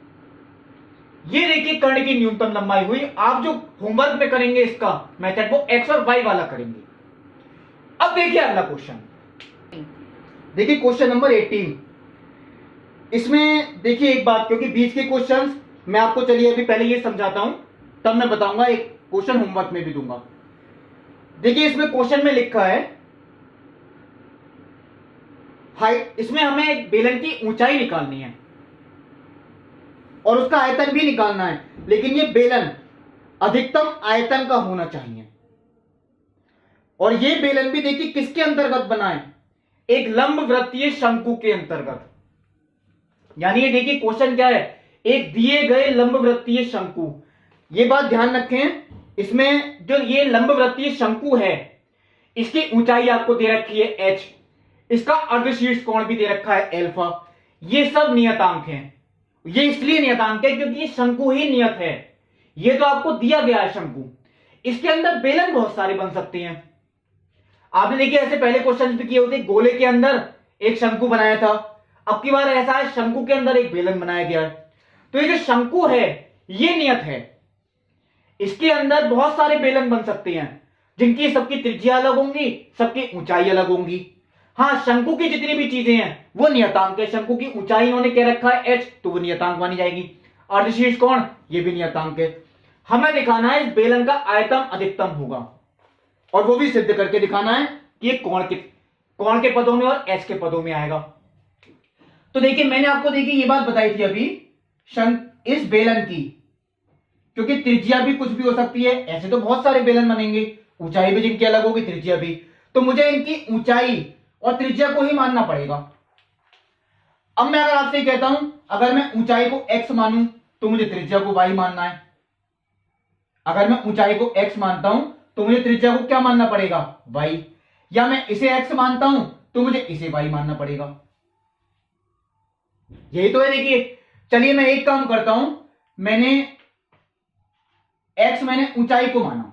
ये देखिए कर्ण की न्यूनतम लंबाई हुई, आप जो होमवर्क में करेंगे इसका मेथड वो x और y वाला करेंगे। अब देखिए अगला क्वेश्चन, देखिए क्वेश्चन नंबर 18, इसमें देखिए एक बात, क्योंकि बीच के क्वेश्चंस मैं आपको, चलिए अभी पहले ये समझाता हूं तब मैं बताऊंगा, एक क्वेश्चन होमवर्क में भी दूंगा। देखिए इसमें क्वेश्चन में लिखा है हाइट, इसमें हमें एक बेलन की ऊंचाई निकालनी है और उसका आयतन भी निकालना है, लेकिन ये बेलन अधिकतम आयतन का होना चाहिए, और ये बेलन भी देखिए किसके अंतर्गत बना है, एक लंब वृत्तीय शंकु के अंतर्गत, यानी ये देखिए क्वेश्चन क्या है, एक दिए गए लंब वृत्तीय शंकु, ये बात ध्यान रखें, इसमें जो ये लंब वृत्तीय शंकु है इसकी ऊंचाई आपको दे रखी है h, इसका अर्धशीर्ष कोण भी दे रखा है अल्फा, ये सब नियतांक हैं, ये इसलिए नियतांक है क्योंकि ये शंकु ही नियत है, ये तो आपको दिया गया है शंकु, इसके अंदर बेलन बहुत सारे बन सकते हैं। आपने देखिए ऐसे पहले क्वेश्चन भी किए होते, गोले के अंदर एक शंकु बनाया था, अब की बार ऐसा है शंकु के अंदर एक बेलन बनाया गया है, तो ये जो शंकु है ये नियत है, इसके अंदर बहुत सारे बेलन बन सकते हैं जिनकी सबकी त्रिज्या अलग होंगी, सबकी ऊंचाई अलग होंगी। हाँ, शंकु की जितनी भी चीजें हैं वो नियतांक है, शंकु की ऊंचाई इन्होंने क्या रखा है h, तो वो नियतांक मानी जाएगी, अर्धशीर्ष कोण ये भी नियतांक है। हमें दिखाना है इस बेलन का आयतन अधिकतम होगा, और वो भी सिद्ध करके दिखाना है कि ये कोण के पदों में और एच के पदों में आएगा। तो देखिए मैंने आपको देखिए ये बात बताई थी अभी इस बेलन की, क्योंकि त्रिज्या भी कुछ भी हो सकती है, ऐसे तो बहुत सारे बेलन बनेंगे, ऊंचाई भी जिनकी अलग होगी, त्रिज्या भी, तो मुझे इनकी ऊंचाई और त्रिज्या को ही मानना पड़ेगा। अब मैं अगर आपसे कहता हूं अगर मैं ऊंचाई को x मानूं तो मुझे त्रिज्या को y मानना है। अगर मैं ऊंचाई को x मानता हूं तो मुझे त्रिज्या को क्या मानना पड़ेगा, y। या मैं इसे x मानता हूं तो मुझे इसे y मानना पड़ेगा। यही तो है। देखिए चलिए मैं एक काम करता हूं, मैंने ऊंचाई को माना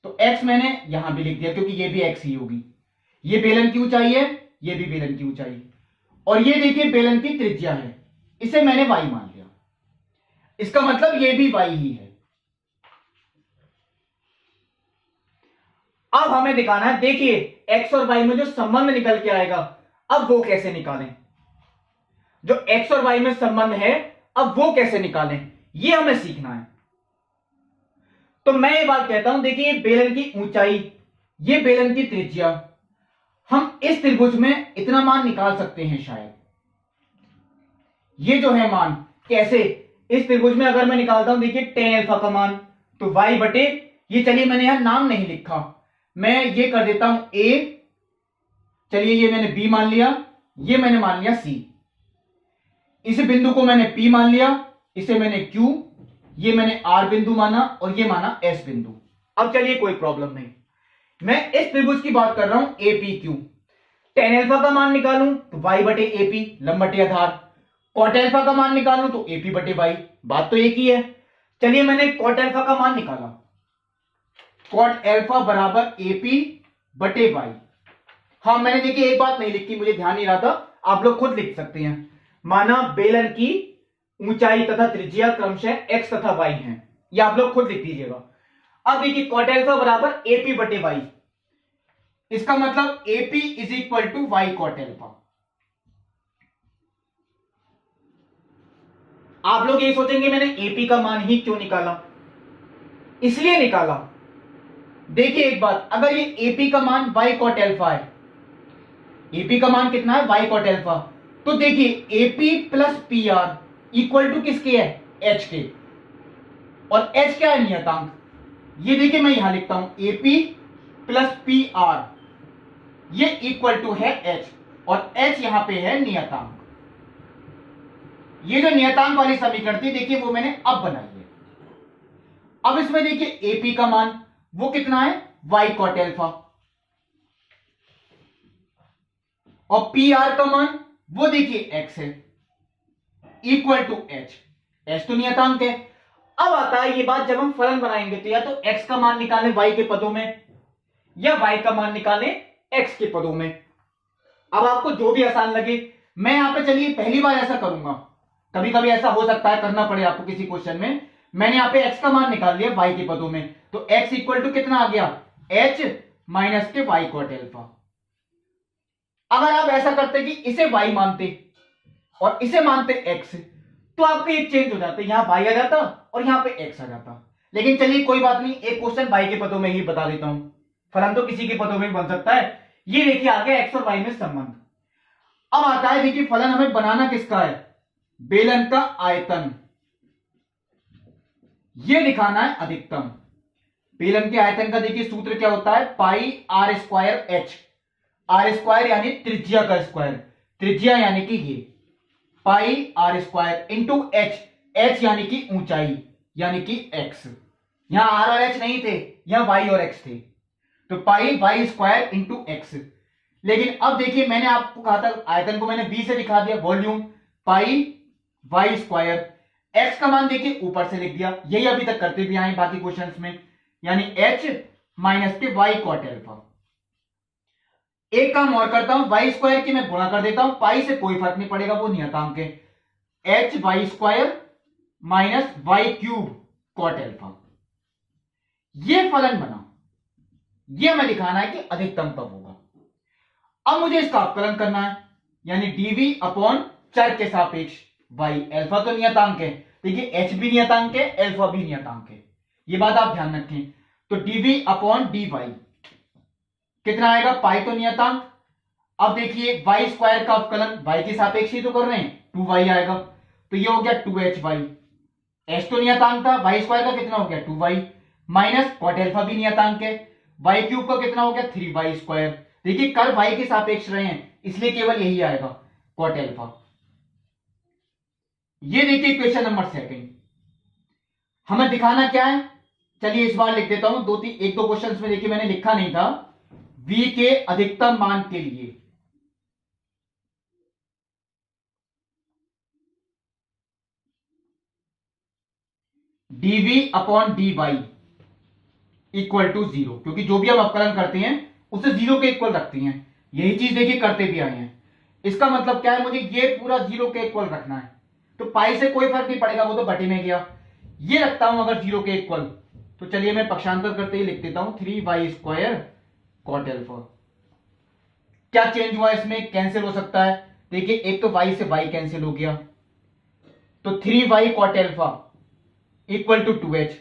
तो x मैंने यहां भी लिख दिया, क्योंकि ये भी x ही होगी। ये बेलन की ऊंचाई है, ये भी बेलन की ऊंचाई, और ये देखिए बेलन की त्रिज्या है, इसे मैंने y मान लिया। इसका मतलब ये भी y ही है। अब हमें दिखाना है, देखिए x और y में जो संबंध निकल के आएगा, अब वो कैसे निकालें। जो x और y में संबंध है अब वो कैसे निकालें, ये हमें सीखना है। तो मैं ये बात कहता हूं, देखिए बेलन की ऊंचाई, ये बेलन की त्रिज्या, हम इस त्रिभुज में इतना मान निकाल सकते हैं शायद। ये जो है मान कैसे, इस त्रिभुज में अगर मैं निकालता हूं, देखिए tan अल्फा का मान, तो y बटे, ये चलिए मैंने यहां नाम नहीं लिखा, मैं ये कर देता हूं a, चलिए ये मैंने b मान लिया, ये मैंने मान लिया c, इस बिंदु को मैंने p मान लिया, इसे मैंने q, ये मैंने r बिंदु माना और ये माना s बिंदु। अब चलिए कोई प्रॉब्लम नहीं, मैं इस त्रिभुज की बात कर रहा हूं APQ। tan अल्फा का मान निकालूं तो y बटे AP, लंबटे आधार। cot अल्फा का मान निकालूं तो AP बटे y, बात तो एक ही है। चलिए मैंने cot अल्फा का मान निकाला, cot अल्फा बराबर AP बटे y। हाँ मैंने देखिए एक बात नहीं लिखी, मुझे ध्यान नहीं रहा था, आप लोग खुद लिख सकते हैं। माना बेलन की ऊंचाई तथा त्रिज्या क्रमशः x तथा y हैं, ये आप लोग खुद लिख दीजिएगा। अब देखिए cot अल्फा बराबर AP बटे y, इसका मतलब AP is equal to y cot alpha. आप लोग ये सोचेंगे मैंने AP का मान ही क्यों निकाला, इसलिए निकाला, देखिए एक बात, अगर ये AP का मान y cot अल्फा है, AP का मान कितना है y cot अल्फा, तो देखिए AP plus PR equal to किसके है, h के, और h क्या है, नियतांक। ये देखिए मैं यहां लिखता हूं AP प्लस PR, ये इक्वल टू है h, और h यहां पे है नियतांक। ये जो नियतांक वाली समीकरण थी देखिए वो मैंने अब बनाई है। अब इसमें देखिए AP का मान वो कितना है, y cot अल्फा, और PR का मान वो देखिए x है, इक्वल टू h तो नियतांक है। अब आता है ये बात, जब हम फलन बनाएंगे तो या तो x का मान निकालें y के पदों में, या y का मान निकालें x के पदों में। अब आपको जो भी आसान लगे, मैं यहां पे चलिए पहली बार ऐसा करूंगा, कभी कभी ऐसा हो सकता है करना पड़े आपको किसी क्वेश्चन में। मैंने यहां पे x का मान निकाल लिया y के पदों में, तो x इक्वल टू कितना आ गया, h माइनस के y cot अल्फा। अगर आप ऐसा करते कि इसे y मानते और इसे मानते x, तो आपका ये चेंज हो जाता, यहां y आ जाता और यहां पे x आ जाता। लेकिन चलिए कोई बात नहीं, एक क्वेश्चन y के पदों में ही बता देता हूं, फलन तो किसी के पदों में बन सकता है। ये देखिए आ गया x और y में संबंध। अब आता है देखिए फलन हमें बनाना किसका है, बेलन का आयतन, ये दिखाना है अधिकतम। बेलन के आयतन का देखिए सूत्र क्या होता है, पाई r square h, r square यानी त्रिज्या का स्क्वायर, त्रिज्या यानी कि ये पाई r स्क्वायर इंटू h यानी कि ऊंचाई यानी कि x। यहां r और h नहीं थे, यहां y और x थे, तो पाई y स्क्वायर इंटू x। लेकिन अब देखिए मैंने आपको कहा था आयतन को मैंने b से दिखा दिया, वॉल्यूम पाई y स्क्वायर, x का मान देखिए ऊपर से लिख दिया, यही अभी तक करते भी आए बाकी क्वेश्चंस में, यानी h माइनस के y cot अल्फा। एक काम और करता हूं, y स्क्वायर की मैं गुणा कर देता हूं, पाई से कोई फर्क नहीं पड़ेगा, वो नियतांक है, h y square minus y cube cot alpha. ये फलन बना, ये हमें दिखाना है कि अधिकतम कब होगा। अब मुझे इसका अवकलन करना है, यानी dv अपॉन चर के सापेक्ष y, अल्फा तो नियतांक है, देखिए h भी नियतांक है, अल्फा भी नियतांक है, ये बात आप ध्यान रखें। तो dv अपॉन dy कितना आएगा, पाई तो नियतांक। अब देखिए वाई स्क्वायर का अवकलन y के सापेक्ष ही तो कर रहे हैं, 2y आएगा, तो ये हो गया 2hy। h तो नियतांक था, y स्क्वायर का कितना हो गया 2y, माइनस कॉट एल्फा भी नियतांक है, y क्यूब का कितना हो गया 3y स्क्वायर। देखिए कर y के सापेक्ष रहे हैं इसलिए केवल यही आएगा कॉट एल्फा। ये देखिए क्वेश्चन नंबर 2 हमें दिखाना क्या है, चलिए इस बार लिख देता हूं, एक दो क्वेश्चंस में देखिए मैंने लिखा नहीं था। v के अधिकतम मान के लिए dv upon dy equal to 0, क्योंकि जो भी हम अवकलन करते हैं उसे 0 के इक्वल रखते हैं, यही चीज देखिए करते भी आए हैं। इसका मतलब क्या है, मुझे ये पूरा 0 के इक्वल रखना है, तो पाई से कोई फर्क नहीं पड़ेगा, वो तो बटे में गया। ये रखता हूं अगर 0 के इक्वल, तो चलिए मैं पक्षांतर करते ही लिख देता हूं 3y स्क्वायर कॉट एल्फा। क्या चेंज हुआ इसमें, कैंसिल हो सकता है, देखिए एक तो y से y कैंसिल हो गया, तो 3y cot alpha equal to 2h।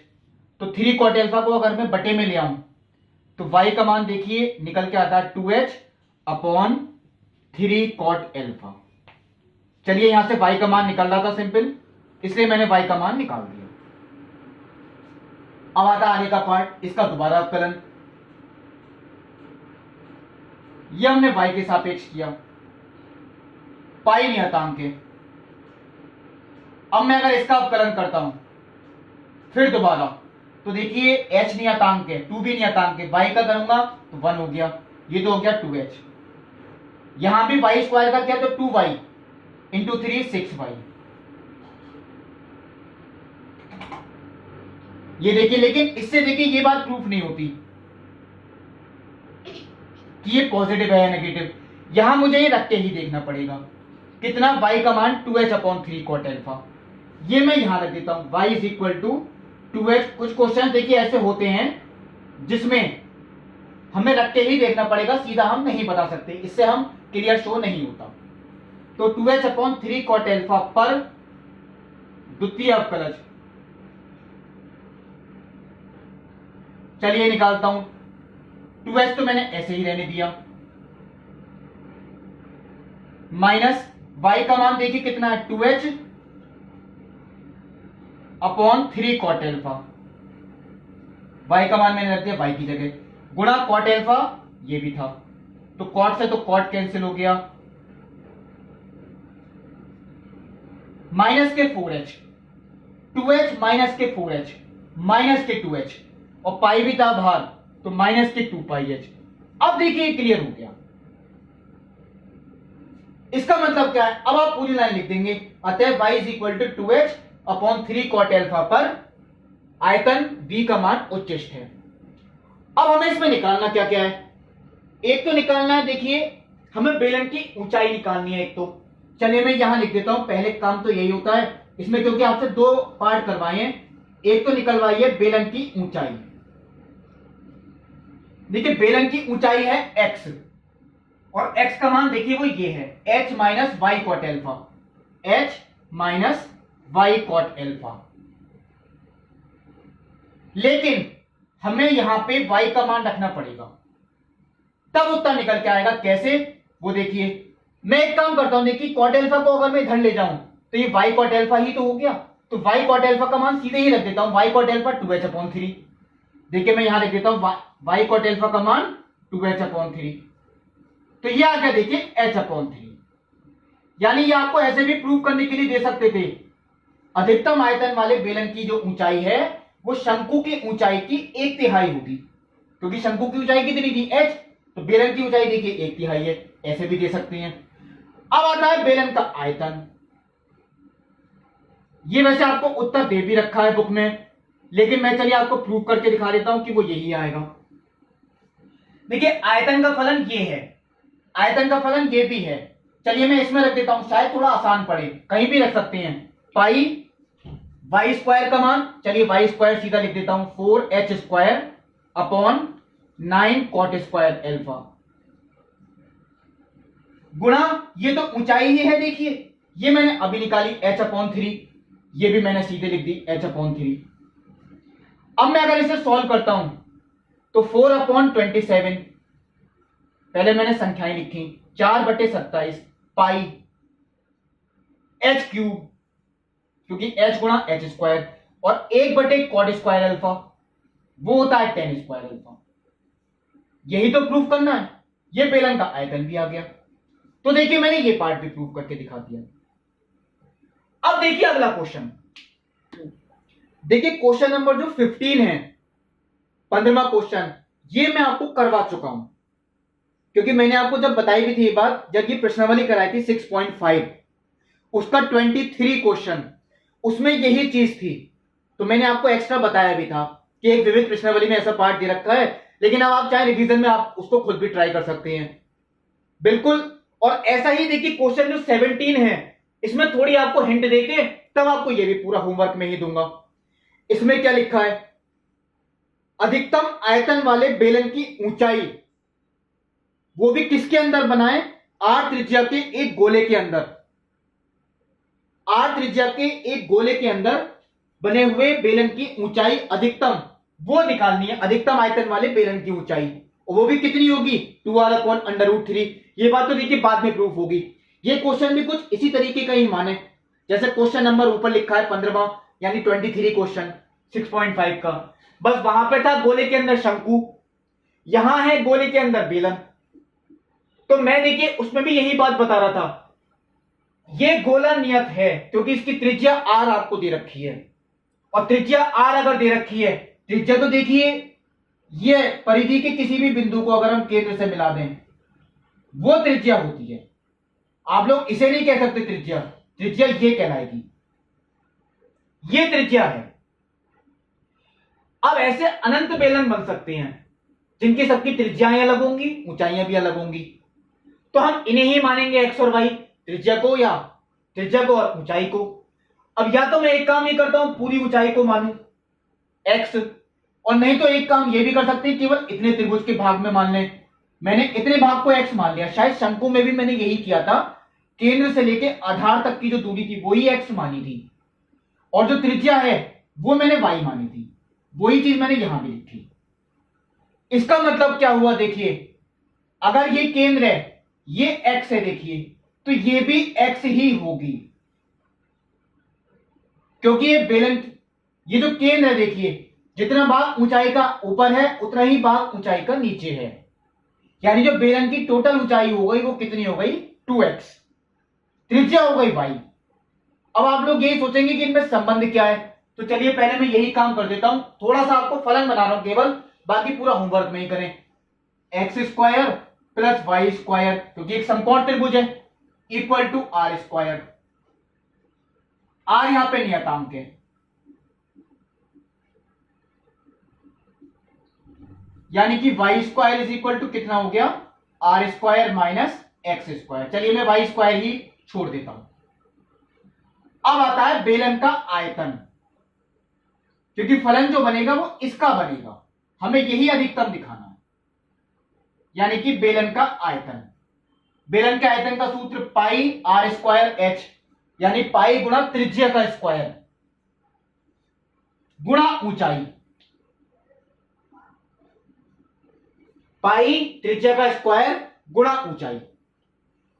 तो 3 कॉट एल्फा को अगर मैं बटे में ले आऊं तो y का मान देखिए निकल के आता है 2h अपॉन 3 कॉट एल्फा। चलिए यहां से y का मान निकल रहा था सिंपल, इसलिए मैंने y का मान निकाल दिया। अब आता आगे का पार्ट, इसका दोबारा अवकलन। यह हमने y के सापेक्ष किया, पाई नियतांक है। अब मैं अगर इसका अवकलन करता हूं फिर दोबारा, तो देखिए h नियतांक है, 2 भी नियतांक है, y का करूंगा तो 1 हो गया, ये तो हो गया 2h। यहां भी y स्क्वायर का क्या, तो 2y इंटू 3 6y। ये देखिए, लेकिन इससे देखिए ये बात प्रूफ नहीं होती कि ये पॉजिटिव है या नेगेटिव, यहां मुझे ये रख के ही देखना पड़ेगा। कितना, y का मान 2h अपॉन 3 कॉट एल्फा, ये मैं यहां रख देता हूं, y is equal to 2h। कुछ क्वेश्चन देखिए ऐसे होते हैं जिसमें हमें रख के ही देखना पड़ेगा, सीधा हम नहीं बता सकते, इससे हम क्लियर शो नहीं होता। तो 2h अपॉन 3 कॉट एल्फा पर द्वितीय अवकलज, चलिए निकालता हूं। 2h तो मैंने ऐसे ही रहने दिया, माइनस y का मान देखिए कितना है 2h upon 3 cot alpha, y का मान मैंने रख दिया y की जगह, गुणा कॉट एल्फा, ये भी था, तो कॉट से तो कॉट कैंसिल हो गया, माइनस के 4h, 2h माइनस के 4h माइनस के 2h, और पाई भी था बाहर, तो माइनस के 2 पाई h। अब देखिए क्लियर हो गया, इसका मतलब क्या है, अब आप पूरी लाइन लिख देंगे, अतः y is equal to 2h upon 3 cot alpha पर आयतन v का मान उच्चिष्ट है। अब हमें इसमें निकालना क्या क्या है, एक तो निकालना है, देखिए हमें बेलन की ऊंचाई निकालनी है एक तो, चलिए मैं यहां लिख देता हूं, पहले काम तो यही होता है इसमें, क्योंकि आपसे 2 पार्ट करवाए हैं। एक तो निकलवाइए बेलन की ऊंचाई, देखिए बेलन की ऊंचाई है x, और x का मान देखिए वो ये है h minus Y cot alpha, h minus Y cot alpha. लेकिन हमें यहां पे y का मान रखना पड़ेगा, तब उत्तर निकल के आएगा। कैसे, वो देखिए, मैं एक काम करता हूं, देखिए कॉट एल्फा को अगर मैं इधर ले जाऊं तो ये y कॉट एल्फा ही तो हो गया, तो y कॉट एल्फा का मान सीधे ही रख देता हूं, y cot alpha 2h upon 3। देखिए मैं यहां लिख देता हूं y कॉट एल्फा का मान 2h अपॉन 3, तो ये आ गया देखिए h अपॉन 3। यानी ये आपको ऐसे भी प्रूव करने के लिए दे सकते थे, अधिकतम आयतन वाले बेलन की जो ऊंचाई है वो शंकु की ऊंचाई की 1/3 होगी, क्योंकि शंकु की ऊंचाई कितनी थी h, तो बेलन की ऊंचाई देखिए 1/3 है, ऐसे भी दे सकते हैं। अब आता है बेलन का आयतन, ये वैसे आपको उत्तर दे भी रखा है बुक में, लेकिन मैं चलिए आपको प्रूव करके दिखा देता हूं कि वो यही आएगा। देखिए आयतन का फलन ये है, आयतन का फलन ये भी है, चलिए मैं इसमें रख देता हूं, शायद थोड़ा आसान पड़े, कहीं भी रख सकते हैं। पाई वाई स्क्वायर का मान, चलिए वाई स्क्वायर सीधा लिख देता हूं 4h square upon 9 cot square alpha, गुणा ये तो ऊंचाई ही है, देखिए ये मैंने अभी निकाली h अपॉन 3, ये भी मैंने सीधे लिख दी h अपॉन 3। अब मैं अगर इसे सॉल्व करता हूं तो 4/27, पहले मैंने संख्याएं लिखी, 4/27 पाई h क्यूब, क्योंकि h गुणा h स्क्वायर, और 1/cot² अल्फा, वो होता है tan² अल्फा। यही तो प्रूफ करना है। ये बेलन का आयतन भी आ गया। तो देखिए मैंने ये पार्ट भी प्रूफ करके दिखा दिया। अब देखिए अगला क्वेश्चन। देखिए क्वेश्चन नंबर जो 15 है, 15वां क्वेश्चन, ये मैं आपको करवा चुका हूं, क्योंकि मैंने आपको जब बताई भी थी ये बात, जब ये प्रश्नावली कराई थी 6.5, उसका 23 क्वेश्चन, उसमें यही चीज थी। तो मैंने आपको एक्स्ट्रा बताया भी था कि एक विविध प्रश्नावली में ऐसा पार्ट दे रखा है, लेकिन अब आप चाहे रिवीजन में आप उसको खुद भी ट्राई कर सकते हैं, बिल्कुल। और ऐसा ही देखिए क्वेश्चन जो 17 है, इसमें थोड़ी आपको हिंट देके तब आपको ये भी पूरा होमवर्क में ही दूंगा। इसमें क्या लिखा है, अधिकतम आयतन वाले बेलन की ऊंचाई, वो भी किसके अंदर बनाए, r त्रिज्या के एक गोले के अंदर, r त्रिज्या के एक गोले के अंदर बने हुए बेलन की ऊंचाई अधिकतम, वो निकालनी है, अधिकतम आयतन वाले बेलन की ऊंचाई, और वो भी कितनी होगी, 2r/√3। ये बात तो देखिए बाद में प्रूफ होगी। ये क्वेश्चन भी कुछ इसी तरीके का ही माने, जैसे क्वेश्चन नंबर ऊपर लिखा है 15वां, यानी 23 क्वेश्चन 6.5 का, बस वहां पे था गोले के अंदर शंकु, यहां है गोले के अंदर बेलन। तो मैं देखिए उसमें भी यही बात बता रहा था, ये गोला नियत है क्योंकि इसकी त्रिज्या r आपको दे रखी है, और त्रिज्या r अगर दे रखी है, त्रिज्या तो देखिए ये परिधि के किसी भी बिंदु को अगर हम केंद्र से मिला दें, वो त्रिज्या होती है। आप लोग इसे नहीं कह सकते त्रिज्या, त्रिज्या ये कहलाएगी, ये त्रिज्या है। अब ऐसे अनंत बेलन बन सकते हैं जिनकी सबकी त्रिज्याएं अलग होंगी, ऊंचाइयां भी अलग होंगी, तो हम इन्हें ही मानेंगे एक्स और वाई, त्रिज्या को या त्रिज्या को और ऊंचाई को। अब या तो मैं एक काम ये करता हूं, पूरी ऊंचाई को मानूं एक्स, और नहीं तो एक काम ये भी कर सकते हैं, केवल इतने त्रिभुज के भाग में मान लें। मैंने इतने भाग को एक्स मान लिया, शायद शंकु में भी मैंने यही किया था, केंद्र से लेके आधार तक की जो दूरी थी वही एक्स मानी थी, और जो त्रिज्या है वो मैंने वाई मानी थी, वही चीज मैंने यहां भी लिखी। इसका मतलब क्या हुआ, देखिए अगर ये केंद्र है, ये एक्स है, देखिए तो ये भी एक्स ही होगी, क्योंकि ये बेलन, ये जो केंद्र है देखिए, जितना भाग ऊंचाई का ऊपर है उतना ही भाग ऊंचाई का नीचे है, यानी जो बेलन की टोटल ऊंचाई हो गई वो कितनी हो गई, 2x, त्रिज्या हो गई y। अब आप लोग यही सोचेंगे कि इनमें संबंध क्या है, तो चलिए पहले मैं यही काम कर देता हूं, थोड़ा सा आपको फलन बना रहा हूं केवल, बाकी पूरा होमवर्क में ही करें। x² + y², क्योंकि एक समकोण त्रिभुज है, इक्वल टू r², r यहां पे नियतांक है, यानी कि y² इक्वल टू कितना हो गया, r² - x²। चलिए मैं y² ही छोड़ देता हूं। अब आता है बेलन का आयतन, क्योंकि फलन जो बनेगा वो इसका बनेगा, हमें यही अधिकतम दिखाना है, यानी कि बेलन का आयतन। बेलन के आयतन का सूत्र पाई r²h, यानी पाई गुणा त्रिज्या का स्क्वायर गुणा ऊंचाई, पाई त्रिज्या का स्क्वायर गुणा ऊंचाई,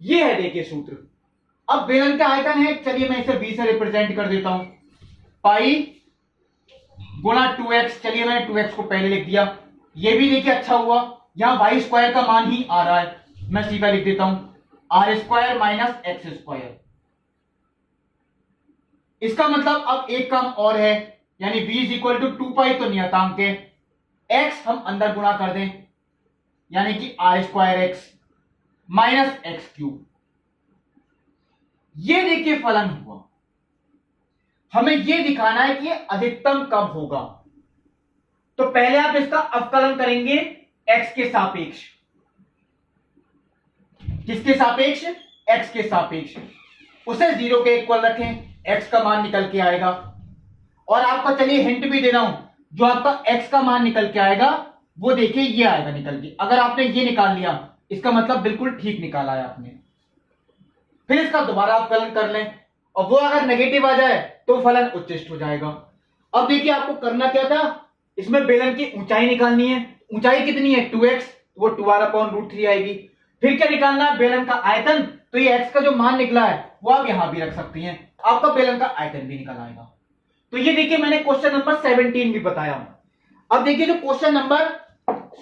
ये है देखिए सूत्र। अब बेलन का आयतन है, चलिए मैं इसे b से रिप्रेजेंट कर देता हूं, पाई गुणा 2x, चलिए मैंने 2x को पहले लिख दिया, ये भी देखिए अच्छा हुआ, यहां y² का मान ही आ रहा है, मैं सीधा लिख देता हूं r² - x²। इसका मतलब अब एक काम और है, यानी v = 2π तो नियतांक है, x हम अंदर गुणा कर दें, यानी कि r²x - x³। ये देखिए फलन हुआ। हमें यह दिखाना है कि अधिकतम कब होगा, तो पहले आप इसका अवकलन करेंगे x के सापेक्ष, किसके सापेक्ष, x के सापेक्ष, उसे 0 के इक्वल रखें, x का मान निकल के आएगा। और आपका चलिए हिंट भी दे रहा हूं, जो आपका x का मान निकल के आएगा वो देखिए ये आएगा निकल के, अगर आपने ये निकाल लिया इसका मतलब बिल्कुल ठीक निकाला है आपने। फिर इसका दोबारा अवकलन कर लें, और वो अगर नेगेटिव आ जाए तो फलन उच्चिष्ट हो जाएगा। अब देखिए आपको करना क्या था, इसमें बेलन की ऊंचाई निकालनी है, ऊंचाई कितनी है 2x, वो 2r/√3 आएगी। फिर क्या निकालना है बेलन का आयतन, तो ये x का जो मान निकला है वो आप यहां भी रख सकती हैं, आपका बेलन का आयतन भी निकल आएगा। तो ये देखिए मैंने क्वेश्चन नंबर 17 भी बताया। अब देखिए जो क्वेश्चन नंबर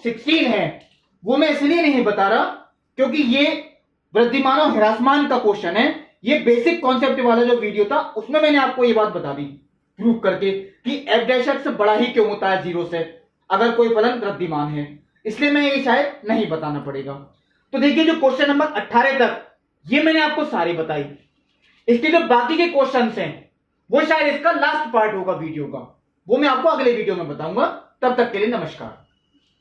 16 है वो मैं इसलिए नहीं बता रहा क्योंकि ये वृद्धिमान और ह्रासमान का क्वेश्चन है। ये बेसिक कॉन्सेप्ट वाला जो वीडियो था उसमें मैंने आपको ये बात बता दी प्रूव करके कि f' बड़ा ही क्यों होता है 0 से अगर कोई फलन वृद्धिमान है, इसलिए मैं ये शायद नहीं बताना पड़ेगा। तो देखिए जो क्वेश्चन नंबर 18 तक ये मैंने आपको सारी बताई। इसके जो बाकी के क्वेश्चंस हैं वो शायद इसका लास्ट पार्ट होगा वीडियो का, वो मैं आपको अगले वीडियो में बताऊंगा। तब तक के लिए नमस्कार।